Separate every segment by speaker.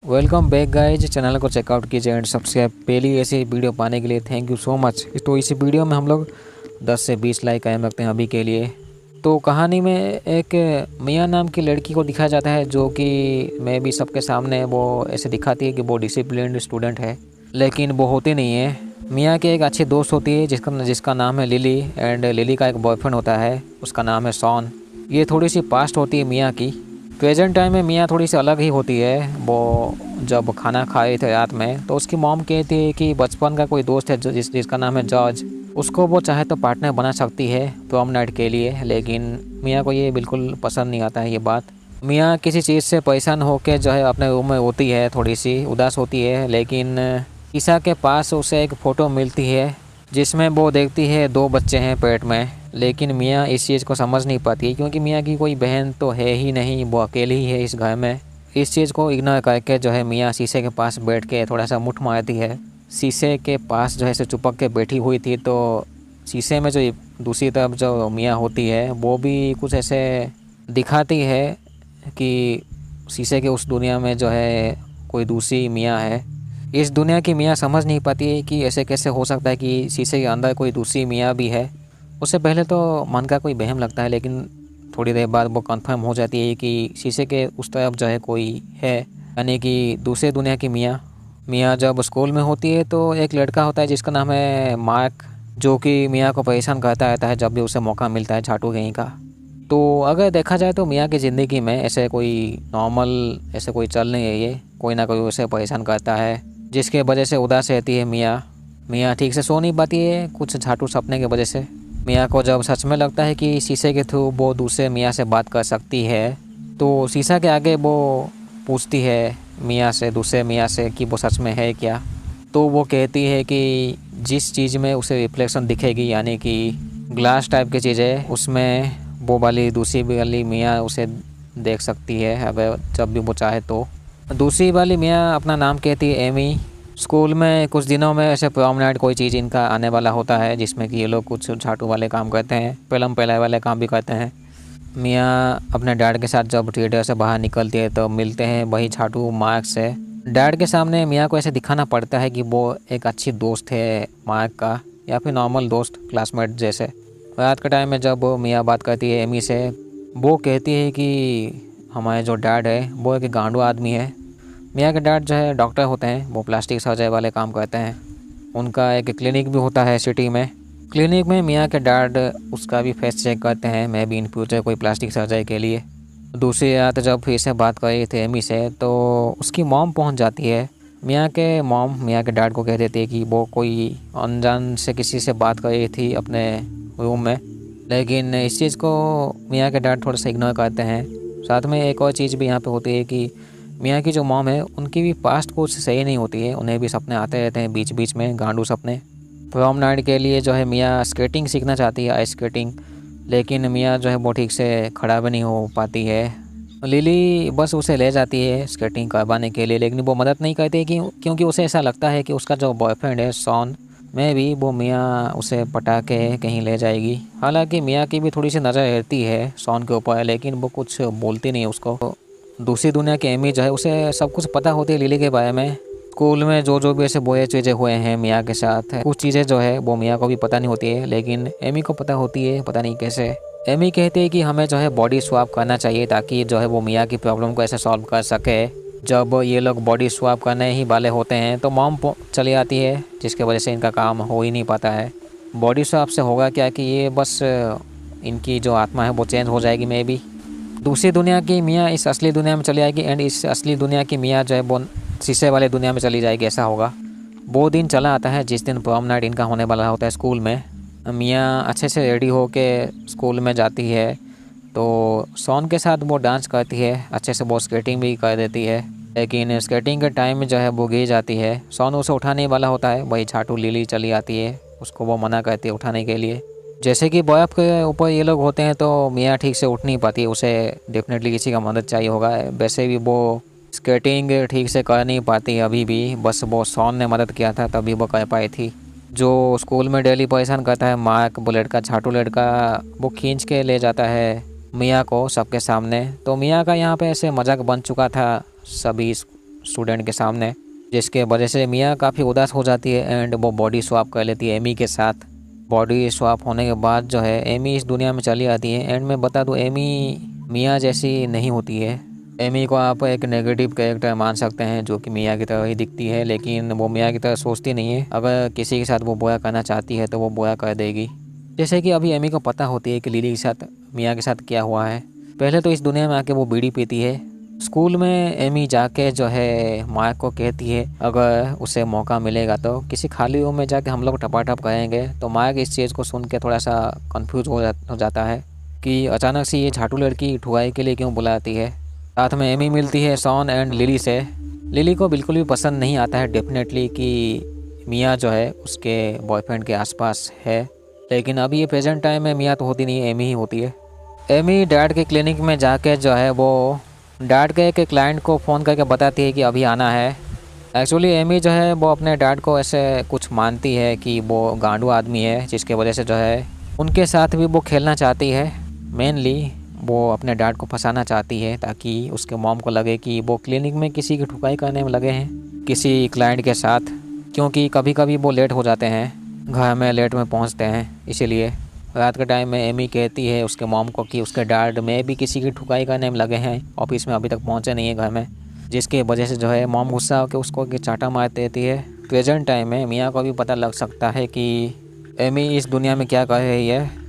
Speaker 1: Welcome back guys, channel को checkout कीजिए and subscribe. पहली ऐसी वीडियो पाने के लिए थैंक यू सो मच। तो इस वीडियो में हम लोग 10 से 20 लाइक कायम रखते हैं अभी के लिए। तो कहानी में एक मियाँ नाम की लड़की को दिखाया जाता है, जो कि मैं भी सबके सामने वो ऐसे दिखाती है कि वो डिसिप्लिन्ड स्टूडेंट है, लेकिन वो होती नहीं है। मियाँ की एक अच्छी दोस्त होती है जिसका नाम है लिली, एंड लिली का एक बॉयफ्रेंड होता है, उसका नाम है शॉन। ये थोड़ी सी पास्ट होती है मियाँ की। प्रेजेंट टाइम में मियाँ थोड़ी सी अलग ही होती है। वो जब खाना खाए थे रात में, तो उसकी मॉम कहती है कि बचपन का कोई दोस्त है जिसका नाम है जॉर्ज, उसको वो चाहे तो पार्टनर बना सकती है प्रॉम नाइट के लिए। लेकिन मियाँ को ये बिल्कुल पसंद नहीं आता है ये बात। मियाँ किसी चीज़ से परेशान होकर जो है अपने रूम में होती है, थोड़ी सी उदास होती है। लेकिन ईसा के पास उसे एक फ़ोटो मिलती है जिसमें वो देखती है 2 बच्चे हैं पेट में। लेकिन मियाँ इस चीज़ को समझ नहीं पाती, क्योंकि मियाँ की कोई बहन तो है ही नहीं, वो अकेली ही है इस घर में। इस चीज़ को इग्नोर करके जो है मियाँ शीशे के पास बैठ के थोड़ा सा मुठ मारती है। शीशे के पास जो है से चुपक के बैठी हुई थी, तो शीशे में जो दूसरी तरफ जो मियाँ होती है वो भी कुछ ऐसे दिखाती है कि शीशे के उस दुनिया में जो है कोई दूसरी मियाँ है। इस दुनिया की मियाँ समझ नहीं पाती है कि ऐसे कैसे हो सकता है कि शीशे के अंदर कोई दूसरी मियाँ भी है। उससे पहले तो मन का कोई वहम लगता है, लेकिन थोड़ी देर बाद वो कंफर्म हो जाती है कि शीशे के उस तरफ जो है कोई है, यानी कि दूसरे दुनिया की मियाँ। मियाँ जब स्कूल में होती है तो एक लड़का होता है जिसका नाम है मार्क, जो कि मियाँ को परेशान करता रहता है जब भी उसे मौका मिलता है, झाटू कहीं का। तो अगर देखा जाए तो मियाँ की ज़िंदगी में ऐसे कोई नॉर्मल ऐसे कोई चल नहीं है, ये कोई ना कोई उसे परेशान करता है, जिसके वजह से उदास रहती है मियाँ। मियाँ ठीक से सो नहीं पाती है कुछ झाटू सपने की वजह से। मियाँ को जब सच में लगता है कि शीशे के थ्रू वो दूसरे मियाँ से बात कर सकती है, तो शीशा के आगे वो पूछती है मियाँ से, दूसरे मियाँ से, कि वो सच में है क्या। तो वो कहती है कि जिस चीज़ में उसे रिफ्लेक्शन दिखेगी, यानी कि ग्लास टाइप की चीज़ है, उसमें वो वाली दूसरी वाली मियाँ उसे देख सकती है अगर जब भी वो चाहे तो। दूसरी वाली मियाँ अपना नाम कहती है एमी। स्कूल में कुछ दिनों में ऐसे प्रॉम नाइट कोई चीज़ इनका आने वाला होता है, जिसमें कि ये लोग कुछ झाटू वाले काम करते हैं, पेलम पेलाए वाले काम भी करते हैं। मियाँ अपने डैड के साथ जब थिएटर से बाहर निकलती है तो मिलते हैं वही झाटू मार्क से। डैड के सामने मियाँ को ऐसे दिखाना पड़ता है कि वो एक अच्छी दोस्त है मार्क का, या फिर नॉर्मल दोस्त, क्लासमेट जैसे। रात के टाइम में जब मियाँ बात करती है एमी से, वो कहती है कि हमारे जो डैड है वो एक गांडू आदमी है। मियाँ के डैड जो है डॉक्टर होते हैं, वो प्लास्टिक सर्जरी वाले काम करते हैं। उनका एक क्लिनिक भी होता है सिटी में। क्लिनिक में मियाँ के डैड उसका भी फेस चेक करते हैं, मैं भी इन फ्यूचर कोई प्लास्टिक सर्जरी के लिए। दूसरी रात जब फिर से बात कर रही थी एमी से, तो उसकी मॉम पहुंच जाती है। मियाँ के मॉम मियाँ के डैड को कह देती है कि वो कोई अनजान से किसी से बात कर रही थी अपने रूम में। लेकिन इस चीज़ को मियाँ के डैड थोड़ा सा इग्नोर करते हैं। साथ में एक और चीज़ भी यहाँ पे होती है कि मियाँ की जो मॉम है उनकी भी पास्ट कुछ सही नहीं होती है, उन्हें भी सपने आते रहते हैं बीच बीच में, गांडू सपने। प्रॉम नाइट के लिए जो है मियाँ स्केटिंग सीखना चाहती है, आइस स्केटिंग, लेकिन मियाँ जो है वो ठीक से खड़ा भी नहीं हो पाती है। लिली बस उसे ले जाती है स्केटिंग करवाने के लिए, लेकिन वो मदद नहीं करती कि क्योंकि उसे ऐसा लगता है कि उसका जो बॉयफ्रेंड है शॉन में भी वो मियाँ उसे पटा के कहीं ले जाएगी। हालांकि मियाँ की भी थोड़ी सी नज़र रहती है शॉन के ऊपर, लेकिन वो कुछ बोलती नहीं उसको। दूसरी दुनिया की एमी जो है उसे सब कुछ पता होती है लिली के बारे में। स्कूल में जो भी ऐसे बुरे चीज़ें हुए हैं मियाँ के साथ, कुछ चीज़ें जो है वो मियाँ को भी पता नहीं होती है, लेकिन एमी को पता होती है, पता नहीं कैसे। एमी कहती है कि हमें जो है बॉडी स्वैप करना चाहिए, ताकि जो है वो मियाँ की प्रॉब्लम को ऐसे सॉल्व कर सके। जब ये लोग बॉडी स्वैप करने ही वाले होते हैं तो मॉम चली आती है, जिसके वजह से इनका काम हो ही नहीं पाता है। बॉडी स्वैप से होगा क्या कि ये बस इनकी जो आत्मा है वो चेंज हो जाएगी मे बी। दूसरी दुनिया की मियाँ इस असली दुनिया में चली आएगी, एंड इस असली दुनिया की मियाँ जो है वो शीशे वाले दुनिया में चली जाएगी, ऐसा होगा। वो दिन चला आता है जिस दिन प्रॉम नाइट इनका होने वाला होता है स्कूल में। मियाँ अच्छे से रेडी हो के स्कूल में जाती है, तो शॉन के साथ वो डांस करती है, अच्छे से वो स्केटिंग भी कर देती है। लेकिन स्केटिंग के टाइम में जो है वो गिर जाती है। शॉन उसे उठाने वाला होता है, वही झाटू लिली चली आती है, उसको वो मना करती है उठाने के लिए। जैसे कि बर्फ़ के ऊपर ये लोग होते हैं तो मियाँ ठीक से उठ नहीं पाती है, उसे डेफिनेटली किसी का मदद चाहिए होगा। वैसे भी वो स्केटिंग ठीक से कर नहीं पाती अभी भी, बस वो शॉन ने मदद किया था तभी वो कर पाई थी। जो स्कूल में डेली परेशान करता है मार्क, वो लड़का झाटू लड़का, वो खींच के ले जाता है मियाँ को सबके सामने। तो मियाँ का यहाँ पे ऐसे मजाक बन चुका था सभी स्टूडेंट के सामने, जिसके वजह से मिया काफ़ी उदास हो जाती है एंड वो बॉडी स्वैप कर लेती है एमी के साथ। बॉडी स्वैप होने के बाद जो है एमी इस दुनिया में चली आती है। एंड मैं बता दूँ, एमी मिया जैसी नहीं होती है। एमी को आप एक नेगेटिव कैरेक्टर मान सकते हैं जो कि मिया की तरह ही दिखती है, लेकिन वो मिया की तरह सोचती नहीं है। अगर किसी के साथ वो बुरा करना चाहती है तो वो बुरा कर देगी। जैसे कि अभी एमी को पता होती है कि लिली के साथ, मिया के साथ क्या हुआ है। पहले तो इस दुनिया में आके वो बीड़ी पीती है। स्कूल में एमी जाके जो है मार्क को कहती है अगर उसे मौका मिलेगा तो किसी खाली रूम में जाके हम लोग टपाटप करेंगे। तो मार्क इस चीज़ को सुन के थोड़ा सा कंफ्यूज हो जाता है कि अचानक से ये झाटू लड़की ठुआई के लिए क्यों बुलाती है। साथ में एमी मिलती है शॉन एंड लिली से। लिली को बिल्कुल भी पसंद नहीं आता है डेफिनेटली कि मिया जो है उसके बॉयफ्रेंड के आसपास है, लेकिन अभी ये प्रेजेंट टाइम में मिया तो होती नहीं है, एमी ही होती है। एमी डैड के क्लिनिक में जाके जो है वो डैड के एक क्लाइंट को फ़ोन करके बताती है कि अभी आना है। एक्चुअली एमी जो है वो अपने डैड को ऐसे कुछ मानती है कि वो गांडू आदमी है, जिसके वजह से जो है उनके साथ भी वो खेलना चाहती है। मेनली वो अपने डैड को फंसाना चाहती है ताकि उसके मॉम को लगे कि वो क्लिनिक में किसी की ठुकाई करने में लगे हैं किसी क्लाइंट के साथ, क्योंकि कभी कभी वो लेट हो जाते हैं, घर में लेट में पहुंचते हैं। इसीलिए रात के टाइम में एमी कहती है उसके मॉम को कि उसके डैड में भी किसी की ठुकाई करने में लगे हैं, ऑफिस में अभी तक पहुंचे नहीं है घर में, जिसके वजह से जो है मॉम गुस्सा होकर उसको चाटा मार देती है। प्रेजेंट टाइम में मिया को भी पता लग सकता है कि एमी इस दुनिया में क्या कर रही है।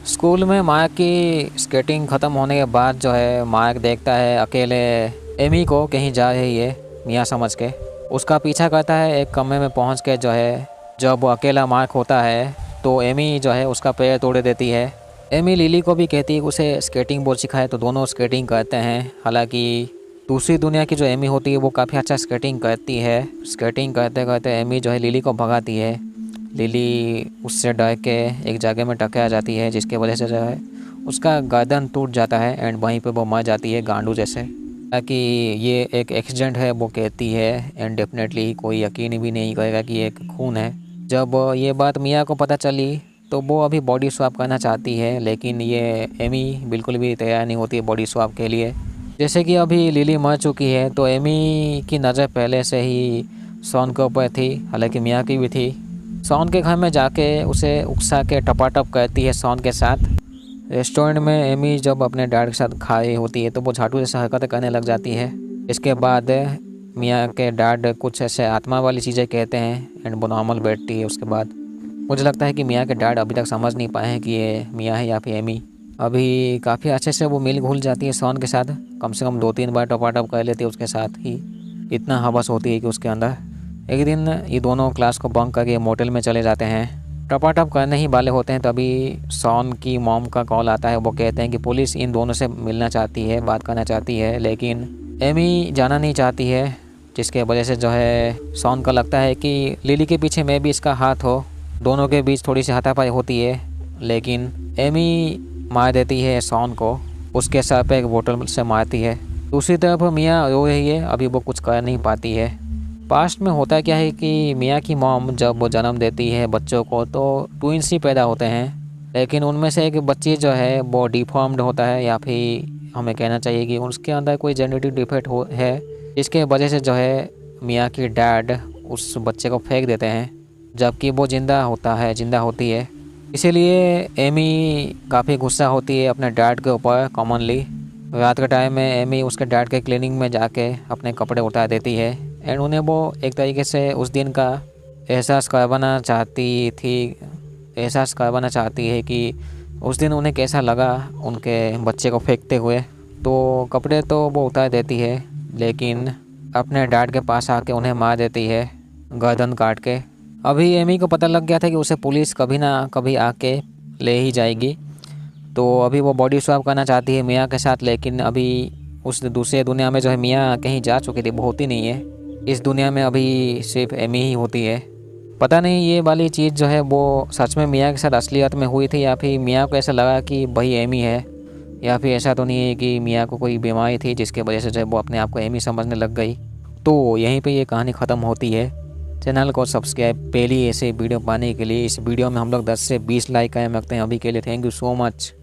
Speaker 1: स्कूल में मार्क की स्केटिंग ख़त्म होने के बाद जो है मार्क देखता है अकेले एमी को कहीं जा रही है, मिया समझ के उसका पीछा करता है। एक कमरे में पहुंच के जो है जब वो अकेला मार्क होता है तो एमी जो है उसका पैर तोड़ देती है। एमी लिली को भी कहती है कि उसे स्केटिंग बोर्ड सिखाए, तो दोनों स्केटिंग करते हैं। हालांकि दूसरी दुनिया की जो एमी होती है वो काफ़ी अच्छा स्केटिंग करती है। स्केटिंग करते करते एमी जो है लिली को भगाती है। लिली उससे डर के एक जगह में टकरा जाती है, जिसके वजह से जो है उसका गर्दन टूट जाता है एंड वहीं पे वो मर जाती है गांडू जैसे। ताकि ये एक एक्सीडेंट है वो कहती है एंड डेफिनेटली कोई यकीन भी नहीं करेगा कि एक खून है। जब ये बात मिया को पता चली तो वो अभी बॉडी स्वैप करना चाहती है, लेकिन ये एमी बिल्कुल भी तैयार नहीं होती है बॉडी स्वैप के लिए। जैसे कि अभी लिली मर चुकी है तो एमी की नज़र पहले से ही शॉन के ऊपर थी, हालांकि मिया की भी थी। शॉन के घर में जाके उसे उकसा के टपाटप करती है शॉन के साथ। रेस्टोरेंट में एमी जब अपने डैड के साथ खा रही होती है तो वो झाटू जैसा हरकतें करने लग जाती है। इसके बाद मिया के डैड कुछ ऐसे आत्मा वाली चीज़ें कहते हैं एंड वो नॉर्मल बैठती है। उसके बाद मुझे लगता है कि मिया के डैड अभी तक समझ नहीं पाए हैं कि ये मिया है या फिर एमी। अभी काफ़ी अच्छे से वो मिल घुल जाती है शॉन के साथ, कम से कम 2-3 बार टपाटप कर लेती है उसके साथ ही, इतना हवस होती है कि उसके अंदर। एक दिन ये दोनों क्लास को बंक करके मोटेल में चले जाते हैं। टपाटप करने ही वाले होते हैं तभी शॉन की मॉम का कॉल आता है। वो कहते हैं कि पुलिस इन दोनों से मिलना चाहती है, बात करना चाहती है, लेकिन एमी जाना नहीं चाहती है, जिसके वजह से जो है शॉन को लगता है कि लिली के पीछे में भी इसका हाथ हो। दोनों के बीच थोड़ी सी हाथापाई होती है, लेकिन एमी मार देती है शॉन को, उसके सर पे एक बोतल से मारती है। दूसरी तरफ मिया रो रही है, अभी वो कुछ कर नहीं पाती है। पास्ट में होता क्या है कि मिया की मॉम जब वो जन्म देती है बच्चों को तो ट्विंस ही पैदा होते हैं, लेकिन उनमें से एक बच्ची जो है वो डिफॉर्म्ड होता है, या फिर हमें कहना चाहिए कि उसके अंदर कोई जेनेटिक डिफेक्ट है, जिसके वजह से जो है मिया की डैड उस बच्चे को फेंक देते हैं, जबकि वो जिंदा होती है। इसीलिए एमी काफ़ी गुस्सा होती है अपने डैड के ऊपर। कॉमनली रात के टाइम में एमी उसके डैड के क्लिनिक में जाके अपने कपड़े उतार देती है एंड उन्हें वो एक तरीके से उस दिन का एहसास करवाना चाहती है कि उस दिन उन्हें कैसा लगा उनके बच्चे को फेंकते हुए। तो कपड़े तो वो उतार देती है, लेकिन अपने डैड के पास आके उन्हें मार देती है गर्दन काट के। अभी एमी को पता लग गया था कि उसे पुलिस कभी ना कभी आके ले ही जाएगी, तो अभी वो बॉडी स्वैप करना चाहती है मिया के साथ, लेकिन अभी उस दूसरे दुनिया में जो है मिया कहीं जा चुकी थी, वो होती नहीं है। इस दुनिया में अभी सिर्फ एमी ही होती है। पता नहीं ये वाली चीज़ जो है वो सच में मिया के साथ असलियत में हुई थी या फिर मिया को ऐसा लगा कि वही एमी है, या फिर ऐसा तो नहीं है कि मिया को कोई बीमारी थी जिसके वजह से जो है वो अपने आप को एमी समझने लग गई। तो यहीं पे ये कहानी ख़त्म होती है। चैनल को सब्सक्राइब पहली ऐसे वीडियो पाने के लिए। इस वीडियो में हम लोग 10 से 20 लाइक कायम रखते हैं अभी के लिए। Thank you so much.